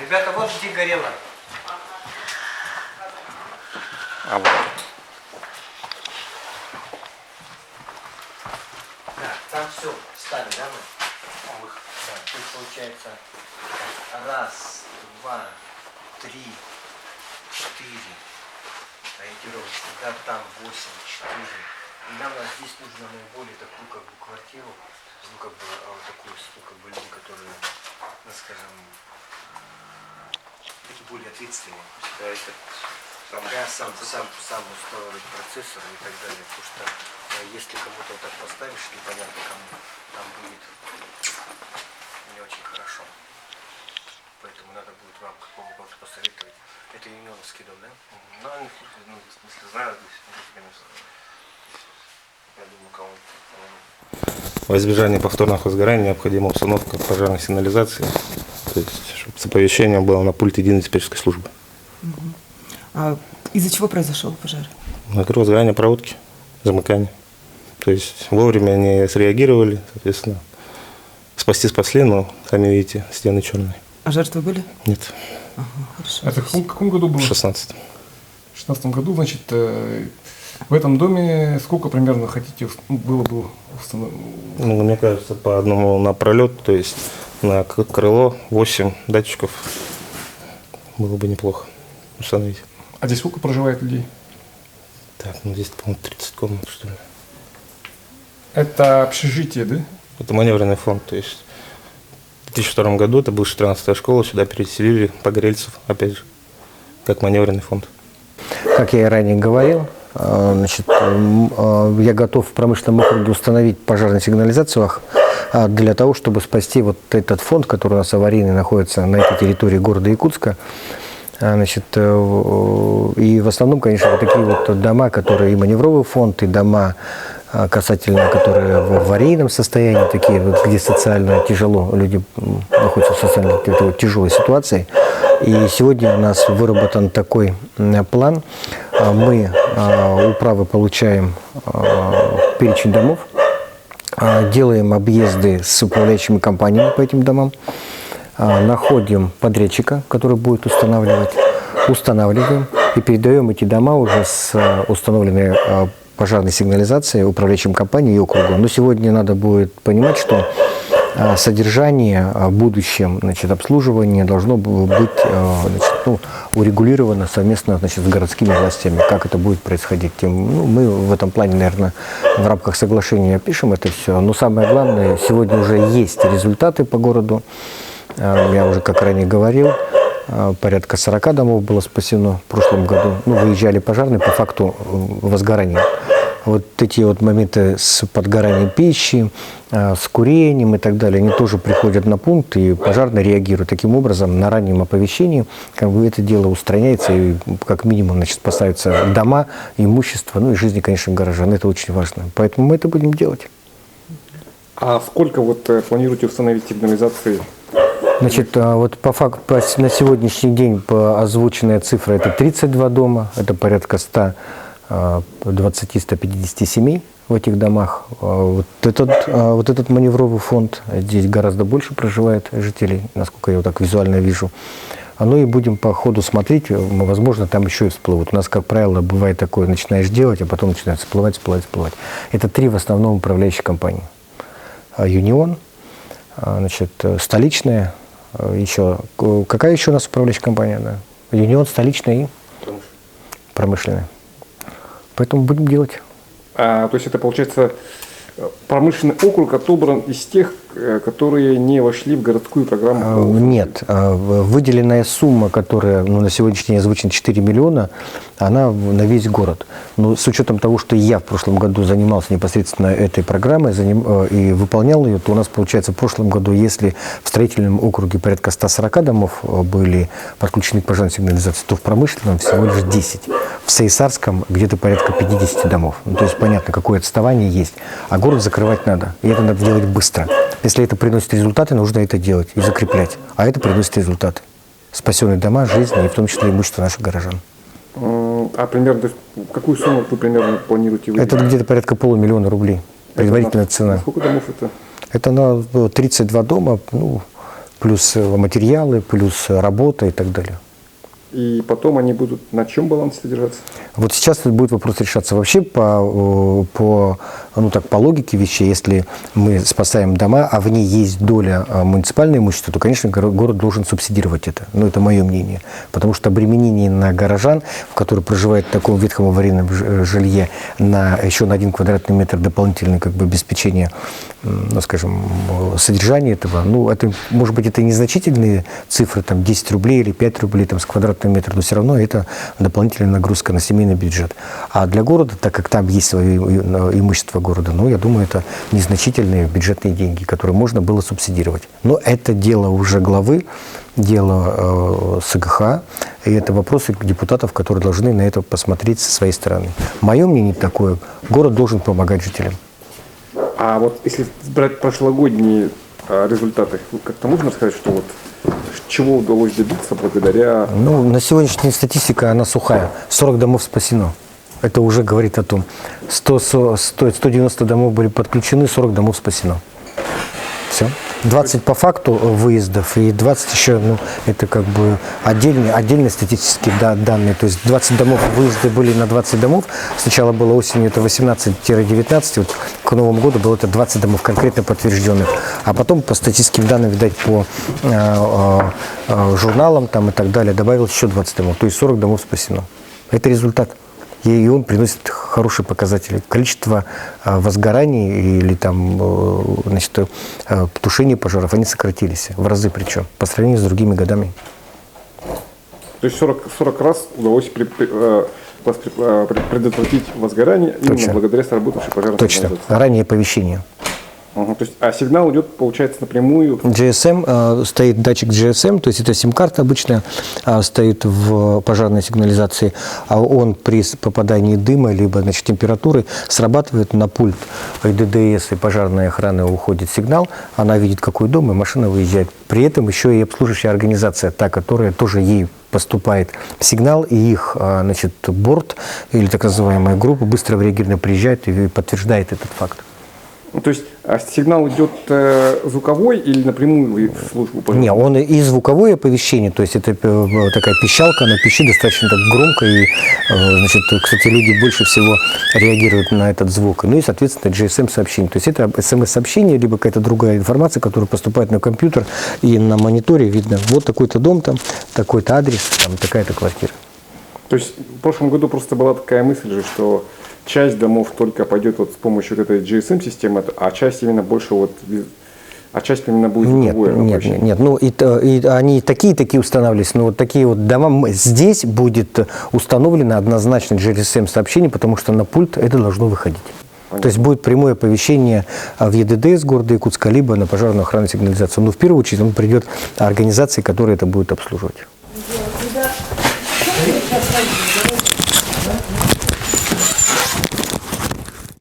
Ребята, вот где горело. А вот. Да, там все, встали, да, мы? Да, то есть получается раз, два, три, четыре ориентировочно, да, там 8, 4. И нам здесь нужно наиболее такую как бы квартиру, ну как бы, а вот такую, ну, как бы люди, которые, ну, скажем, такие более ответственные. Да, это Сам установить процессор и так далее, потому что если кому-то вот так поставишь, непонятно кому, там будет не очень хорошо. Поэтому надо будет вам как-то посоветовать. Это Юнион скидал, да? Ну, если знаю, я думаю, кому-то. Во избежание повторных возгораний необходима установка пожарной сигнализации, то есть, чтобы оповещение было на пульт единой диспетчерской службы. А из-за чего произошел пожар? Накрыло возгорание проводки, замыкание. То есть вовремя не среагировали, соответственно, спасли, но, сами видите, стены черные. А жертвы были? Нет, Ага, хорошо. Это в каком году было? в 16-м. В 16 году, значит, в этом доме сколько примерно хотите было бы установить? Ну, мне кажется, по одному на пролет, то есть на крыло 8 датчиков было бы неплохо установить. А здесь сколько проживает людей? Так, ну здесь, по-моему, 30 комнат, что ли. Это общежитие, да? Это маневренный фонд, то есть в 2002 году, это была 14-я школа, сюда переселили погорельцев, опять же, как маневренный фонд. Как я и ранее говорил, значит, я готов в промышленном округе установить пожарную сигнализацию для того, чтобы спасти вот этот фонд, который у нас аварийный находится на этой территории города Якутска. Значит, и в основном, конечно, вот такие вот дома, которые и маневровый фонд, и дома касательно, которые в аварийном состоянии, такие вот, где социально тяжело, люди находятся в социально тяжелой ситуации. И сегодня у нас выработан такой план. Мы управы получаем перечень домов, делаем объезды с управляющими компаниями по этим домам, находим подрядчика, который будет устанавливаем и передаем эти дома уже с установленной пожарной сигнализацией управляющим компанией и округу. Но сегодня надо будет понимать, что содержание в будущем, значит, обслуживание должно быть, значит, урегулировано совместно, значит, с городскими властями. Как это будет происходить? Мы в этом плане, наверное, в рамках соглашения опишем это все. Но самое главное, сегодня уже есть результаты по городу. Я уже, как ранее говорил, порядка 40 домов было спасено в прошлом году. Выезжали пожарные по факту возгорания. Вот эти вот моменты с подгоранием пищи, с курением и так далее, они тоже приходят на пункт, и пожарные реагируют. Таким образом, на раннем оповещении как бы это дело устраняется, и как минимум, значит, спасаются дома, имущество, и жизни, конечно, горожан. Это очень важно. Поэтому мы это будем делать. А сколько вот планируете установить сигнализации? Значит, вот по факту на сегодняшний день озвученная цифра — это 32 дома, это порядка 120-150 семей в этих домах. Вот этот маневровый фонд, здесь гораздо больше проживает жителей, насколько я вот так визуально вижу. Ну и будем по ходу смотреть, возможно, там еще и всплывут. У нас, как правило, бывает такое, начинаешь делать, а потом начинает всплывать. Это 3 в основном управляющие компании. Юнион, значит, столичная, еще. Какая еще у нас управляющая компания? Да? Юнион, столичная и промышленная. Поэтому будем делать. То есть это, получается, промышленный округ отобран из тех, которые не вошли в городскую программу? Нет. Выделенная сумма, которая на сегодняшний день озвучена 4 миллиона, она на весь город. Но с учетом того, что я в прошлом году занимался непосредственно этой программой и выполнял ее, то у нас, получается, в прошлом году, если в строительном округе порядка 140 домов были подключены к пожарной сигнализации, то в промышленном всего лишь 10. В Сайсарском где-то порядка 50 домов. То есть понятно, какое отставание есть. А город закрывать надо. И это надо делать быстро. Если это приносит результаты, нужно это делать и закреплять. А это приносит результаты. Спасенные дома, жизни, и в том числе имущество наших горожан. А примерно, какую сумму вы примерно планируете выделить? Это где-то порядка 500 000 рублей. Предварительная цена. Сколько домов это? Это на 32 дома, плюс материалы, плюс работа и так далее. И потом они будут на чем балансе содержаться? Вот сейчас этот будет вопрос решаться. Вообще по логике вещей, если мы спасаем дома, а в ней есть доля муниципального имущества, то, конечно, город должен субсидировать это. Ну, это мое мнение. Потому что обременение на горожан, которые проживают в таком ветхом аварийном жилье, еще на 1 квадратный метр дополнительное обеспечение, содержания этого, это, может быть, это незначительные цифры, 10 рублей или 5 рублей с квадратного метра, но все равно это дополнительная нагрузка на семейный бюджет. А для города, так как там есть свое имущество города, я думаю, это незначительные бюджетные деньги, которые можно было субсидировать. Но это дело уже главы, дело СГХ, и это вопросы депутатов, которые должны на это посмотреть со своей стороны. Мое мнение такое, город должен помогать жителям. А вот если брать прошлогодние результаты, как-то можно сказать, что чего удалось добиться благодаря... На сегодняшний день статистика, она сухая. 40 домов спасено. Это уже говорит о том. 190 домов были подключены, 40 домов спасено. Все. 20 по факту выездов и 20 еще, это отдельные статистические данные. То есть 20 домов, выезды были на 20 домов. Сначала было осенью это 18-19, к Новому году было это 20 домов конкретно подтвержденных. А потом по статистическим данным, видать, по журналам и так далее, добавилось еще 20 домов. То есть 40 домов спасено. Это результат. И он приносит хорошие показатели. Количество возгораний или тушения пожаров, они сократились в разы причем, по сравнению с другими годами. То есть 40 раз удалось предотвратить возгорание именно благодаря сработавшей пожарной Точно. организации. Раннее оповещение. То есть, а сигнал идет, получается, напрямую? GSM, стоит датчик GSM, то есть это сим-карта обычно стоит в пожарной сигнализации, а он при попадании дыма либо температуры срабатывает на пульт ИДДС и пожарной охраны, уходит сигнал, она видит, какой дом, и машина выезжает. При этом еще и обслуживающая организация, та, которая тоже ей поступает сигнал, и их борт или так называемая группа быстрого реагирования приезжает и подтверждает этот факт. То есть сигнал идет звуковой или напрямую в службу пожарной? Не, он и звуковое оповещение, то есть это такая пищалка, она пищит достаточно громко, и, кстати, люди больше всего реагируют на этот звук. И, соответственно, GSM-сообщение. То есть это SMS-сообщение, либо какая-то другая информация, которая поступает на компьютер, и на мониторе видно, вот такой-то дом, такой-то адрес, такая-то квартира. То есть в прошлом году просто была такая мысль же, что часть домов только пойдет с помощью этой GSM-системы, а часть именно больше часть именно будет звуковое оповещение. Нет. И они такие устанавливались, но такие дома здесь будет установлено однозначно GSM-сообщение, потому что на пульт это должно выходить. Понятно. То есть будет прямое оповещение в ЕДДС города Якутска, либо на пожарную охрану сигнализацию. Но в первую очередь он придет организации, которые это будут обслуживать.